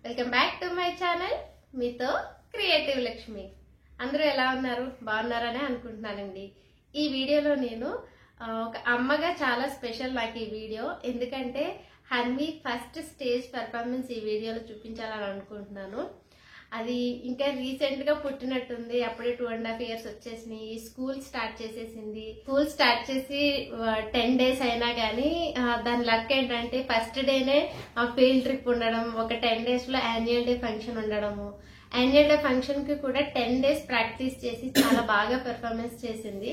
Welcome back to my channel మీతో creative Lakshmi. అందరూ ఎలా ఉన్నారు? బాగున్నారనే అనుకుంటున్నానండి. ఈ వీడియోలో నేను ఒక అమ్మగా చాలా స్పెషల్ నాకు ఈ వీడియో. ఎందుకంటే హన్వి ఫస్ట్ స్టేజ్ పెర్ఫార్మెన్స్ ఈ వీడియోలో చూపించాలని అనుకుంటున్నాను. అది ఇంకా రీసెంట్ గా పుట్టినట్టుంది. అప్పుడే 2.5 years వచ్చేసినాయి. స్కూల్ స్టార్ట్ చేసేసింది. స్కూల్ స్టార్ట్ చేసి 10 days అయినా కానీ దాని లక్ ఏంటంటే ఫస్ట్ డేనే ఫీల్డ్ ట్రిప్ ఉండడం, ఒక 10 days లో యాన్యువల్ డే ఫంక్షన్ ఉండడము. యాన్యువల్ డే ఫంక్షన్ కి కూడా 10 days ప్రాక్టీస్ చేసి చాలా బాగా పెర్ఫార్మెన్స్ చేసింది.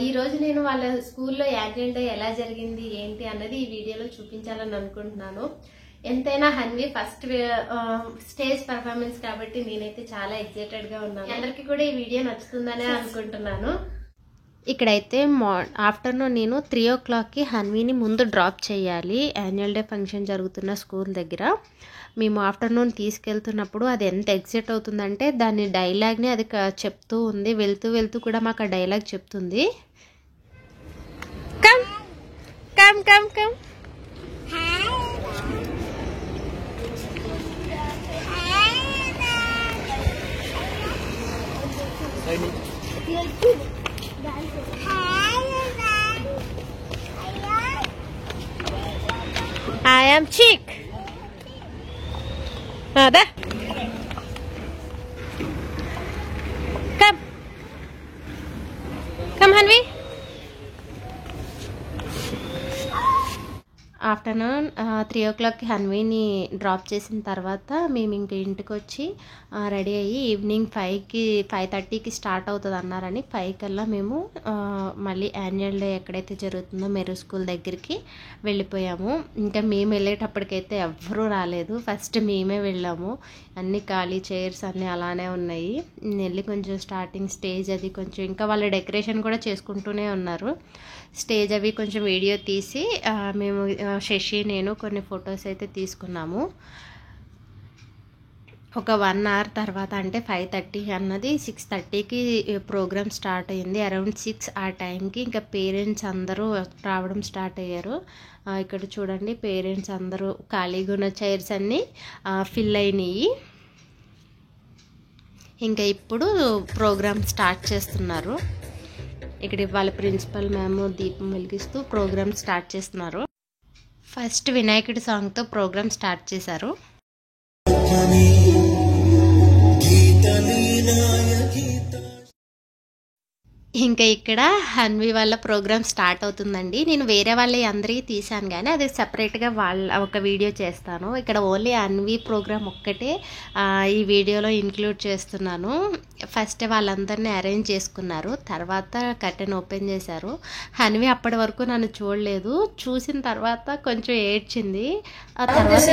ఈ రోజు నేను వాళ్ళ స్కూల్లో యాన్యువల్ డే ఎలా జరిగింది ఏంటి అన్నది ఈ వీడియోలో చూపించాలని అనుకుంటున్నాను. ఎంతైనా హన్వి ఫస్ట్ స్టేజ్ పర్ఫార్మెన్స్ కాబట్టి నేనైతే చాలా ఎక్సైటెడ్ గా ఉన్నాను. అందరికి కూడా ఈ వీడియో నచ్చుతుందనే అనుకుంటున్నాను. ఇక్కడైతే ఆఫ్టర్నూన్ నేను 3 o'clockకి హన్వీని ముందు డ్రాప్ చేయాలి. యాన్యువల్ డే ఫంక్షన్ జరుగుతున్న స్కూల్ దగ్గర మేము ఆఫ్టర్నూన్ తీసుకెళ్తున్నప్పుడు అది ఎంత ఎగ్జైట్ అవుతుందంటే దాని డైలాగ్ని అది చెప్తూ ఉంది. వెళ్తూ వెళ్తూ కూడా మాకు ఆ డైలాగ్ చెప్తుంది. Come come come come I am chick. Ada. Come. Come, Hanvi. Afternoon 3 o'clockకి హన్వీని డ్రాప్ చేసిన తర్వాత మేము ఇంక ఇంటికి వచ్చి రెడీ అయ్యి ఈవినింగ్ 5:30కి స్టార్ట్ అవుతుంది అన్నారని 5 కల్లా మేము మళ్ళీ యాన్యువల్ డే ఎక్కడైతే జరుగుతుందో మెరు స్కూల్ దగ్గరికి వెళ్ళిపోయాము. ఇంకా మేము వెళ్ళేటప్పటికైతే ఎవ్వరూ రాలేదు. ఫస్ట్ మేమే వెళ్ళాము. అన్ని ఖాళీ చైర్స్ అన్నీ అలానే ఉన్నాయి. వెళ్ళి కొంచెం స్టార్టింగ్ స్టేజ్ అది కొంచెం ఇంకా వాళ్ళ డెకరేషన్ కూడా చేసుకుంటూనే ఉన్నారు. స్టేజ్ అవి కొంచెం వీడియో తీసి మేము శశి నేను కొన్ని ఫొటోస్ అయితే తీసుకున్నాము. ఒక 1 hour తర్వాత అంటే 5:30 అన్నది 6:30కి ప్రోగ్రామ్ స్టార్ట్ అయింది. అరౌండ్ 6 ఆ టైంకి ఇంకా పేరెంట్స్ అందరూ రావడం స్టార్ట్ అయ్యారు. ఇక్కడ చూడండి పేరెంట్స్ అందరూ ఖాళీగా ఉన్న చైర్స్ అన్నీ ఫిల్ అయినాయి. ఇంకా ఇప్పుడు ప్రోగ్రామ్ స్టార్ట్ చేస్తున్నారు. ఇక్కడ వాళ్ళ ప్రిన్సిపల్ మ్యామ్ దీపం వెలిగిస్తూ ప్రోగ్రామ్ స్టార్ట్ చేస్తున్నారు. ఫస్ట్ వినాయకుడి సాంగ్తో ప్రోగ్రామ్ స్టార్ట్ చేశారు. ఇంకా ఇక్కడ హన్వి వాళ్ళ ప్రోగ్రామ్ స్టార్ట్ అవుతుందండి. నేను వేరే వాళ్ళ అందరికీ తీసాను కానీ అది సపరేట్గా ఒక వీడియో చేస్తాను. ఇక్కడ ఓన్లీ హన్వి ప్రోగ్రామ్ ఒక్కటే ఈ వీడియోలో ఇంక్లూడ్ చేస్తున్నాను. ఫస్ట్ వాళ్ళందరినీ అరేంజ్ చేసుకున్నారు. తర్వాత కర్టెన్ ఓపెన్ చేశారు. హన్వి అప్పటి వరకు నన్ను చూడలేదు. చూసిన తర్వాత కొంచెం ఏడ్చింది. ఆ తర్వాత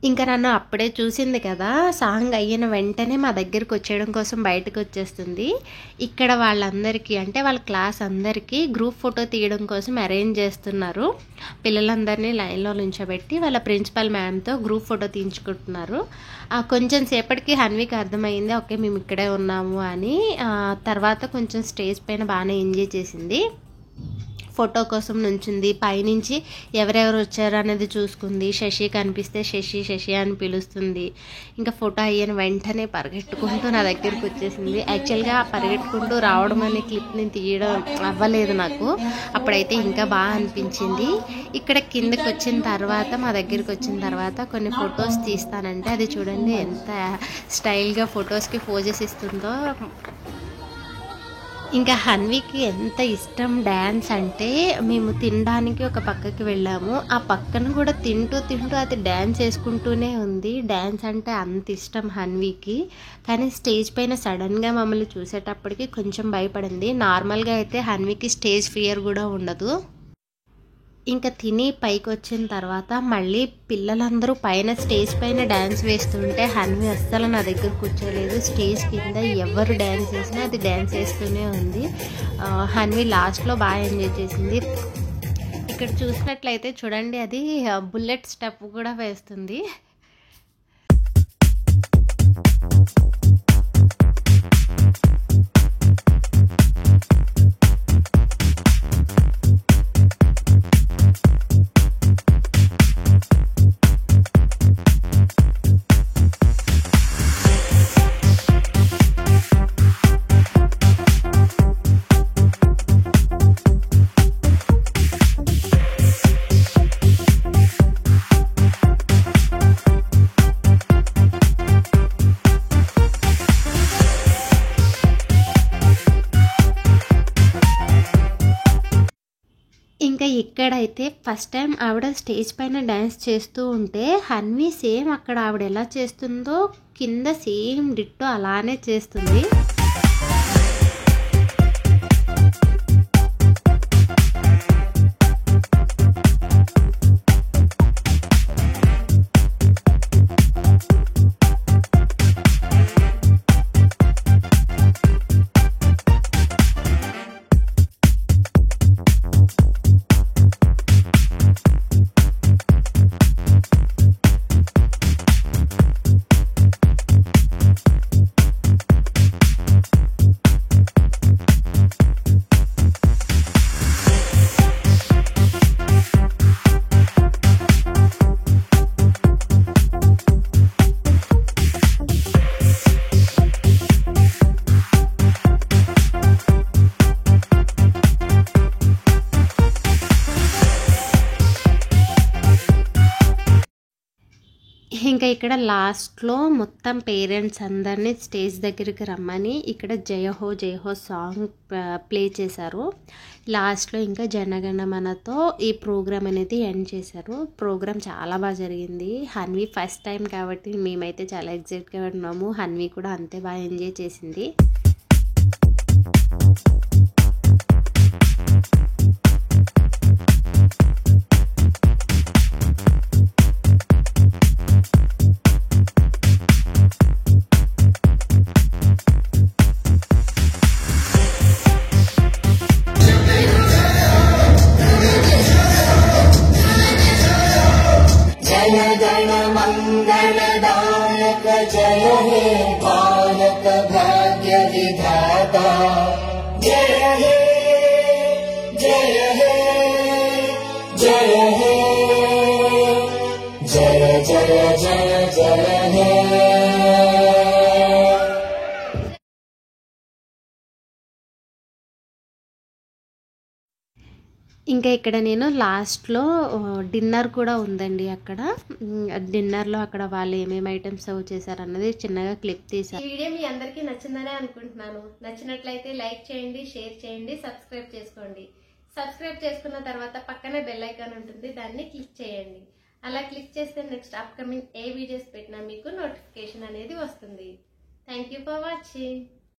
ఇంకా నన్ను అప్పుడే చూసింది కదా, సాంగ్ అయిన వెంటనే మా దగ్గరికి వచ్చేయడం కోసం బయటకు వచ్చేస్తుంది. ఇక్కడ వాళ్ళందరికీ అంటే వాళ్ళ క్లాస్ అందరికీ గ్రూప్ ఫోటో తీయడం కోసం అరేంజ్ చేస్తున్నారు. పిల్లలందరినీ లైన్లో నుంచోబెట్టి వాళ్ళ ప్రిన్సిపల్ మ్యామ్తో గ్రూప్ ఫోటో తీయించుకుంటున్నారు. కొంచెం సేపటికి హన్వికి అర్థమైంది ఓకే మేము ఇక్కడే ఉన్నాము అని. తర్వాత కొంచెం స్టేజ్ పైన బాగానే ఎంజాయ్ చేసింది. ఫోటో కోసం నుంచింది, పైనుంచి ఎవరెవరు వచ్చారు అనేది చూసుకుంది. శశి కనిపిస్తే శశి శశి అని పిలుస్తుంది. ఇంకా ఫోటో అయ్యిన వెంటనే పరిగెట్టుకుంటూ నా దగ్గరికి వచ్చేసింది. యాక్చువల్గా పరిగెట్టుకుంటూ రావడం అనే క్లిప్ని తీయడం అవ్వలేదు నాకు, అప్పుడైతే ఇంకా బాగా అనిపించింది. ఇక్కడ కిందకి వచ్చిన తర్వాత మా దగ్గరికి వచ్చిన తర్వాత కొన్ని ఫొటోస్ తీస్తానంటే అది చూడండి ఎంత స్టైల్గా ఫొటోస్కి పోజెస్ ఇస్తుందో. ఇంకా హన్వికి ఎంత ఇష్టం డ్యాన్స్ అంటే మేము తినడానికి ఒక పక్కకి వెళ్ళాము. ఆ పక్కన కూడా తింటూ అది డ్యాన్స్ వేసుకుంటూనే ఉంది. డ్యాన్స్ అంటే అంత ఇష్టం హన్వికి. కానీ స్టేజ్ పైన సడన్గా మమ్మల్ని చూసేటప్పటికి కొంచెం భయపడింది. నార్మల్గా అయితే హన్వికి స్టేజ్ ఫియర్ కూడా ఉండదు. ఇంకా తిని పైకి వచ్చిన తర్వాత మళ్ళీ పిల్లలందరూ పైన స్టేజ్ పైన డ్యాన్స్ వేస్తుంటే హన్వి అస్సలు నా దగ్గర కూర్చోలేదు. స్టేజ్ కింద ఎవరు డ్యాన్స్ చేసినా అది డ్యాన్స్ వేస్తూనే ఉంది. హన్వి లాస్ట్లో బాగా ఎంజాయ్ చేసింది. ఇక్కడ చూసినట్లయితే చూడండి అది బుల్లెట్ స్టెప్ కూడా వేస్తుంది. ఇంకా ఇక్కడైతే ఫస్ట్ టైం ఆవిడ స్టేజ్ పైన డ్యాన్స్ చేస్తూ ఉంటే హన్వి సేమ్ అక్కడ ఆవిడ ఎలా చేస్తుందో కింద సేమ్ డిట్టో అలానే చేస్తుంది. ఇంకా ఇక్కడ లాస్ట్లో మొత్తం పేరెంట్స్ అందరినీ స్టేజ్ దగ్గరికి రమ్మని ఇక్కడ జయహో జయహో సాంగ్ ప్లే చేశారు. లాస్ట్లో ఇంకా జనగణమనతో ఈ ప్రోగ్రామ్ అనేది ఎండ్ చేశారు. ప్రోగ్రామ్ చాలా బాగా జరిగింది. హన్వి ఫస్ట్ టైం కాబట్టి మేమైతే చాలా ఎగ్జైట్గా ఉన్నాము. హన్వి కూడా అంతే బాగా ఎంజాయ్ చేసింది. मंगलदायक जय हे भारत भाग्य विधाता जय हे जय हे जय हे जय जय जय जय हे. ఇంకా ఇక్కడ నేను లాస్ట్లో డిన్నర్ కూడా ఉందండి. అక్కడ డిన్నర్లో అక్కడ వాళ్ళు ఏమేమి ఐటమ్స్ సర్వ్ చేశారు అన్నది చిన్నగా క్లిప్ తీశారు. ఈ వీడియో మీ అందరికీ నచ్చిందనే అనుకుంటున్నాను. నచ్చినట్లయితే లైక్ చేయండి, షేర్ చేయండి, సబ్స్క్రైబ్ చేసుకోండి. సబ్స్క్రైబ్ చేసుకున్న తర్వాత పక్కనే బెల్ ఐకాన్ ఉంటుంది, దాన్ని క్లిక్ చేయండి. అలా క్లిక్ చేస్తే నెక్స్ట్ అప్కమింగ్ ఏ వీడియోస్ పెట్టినా మీకు నోటిఫికేషన్ అనేది వస్తుంది. Thank you for watching.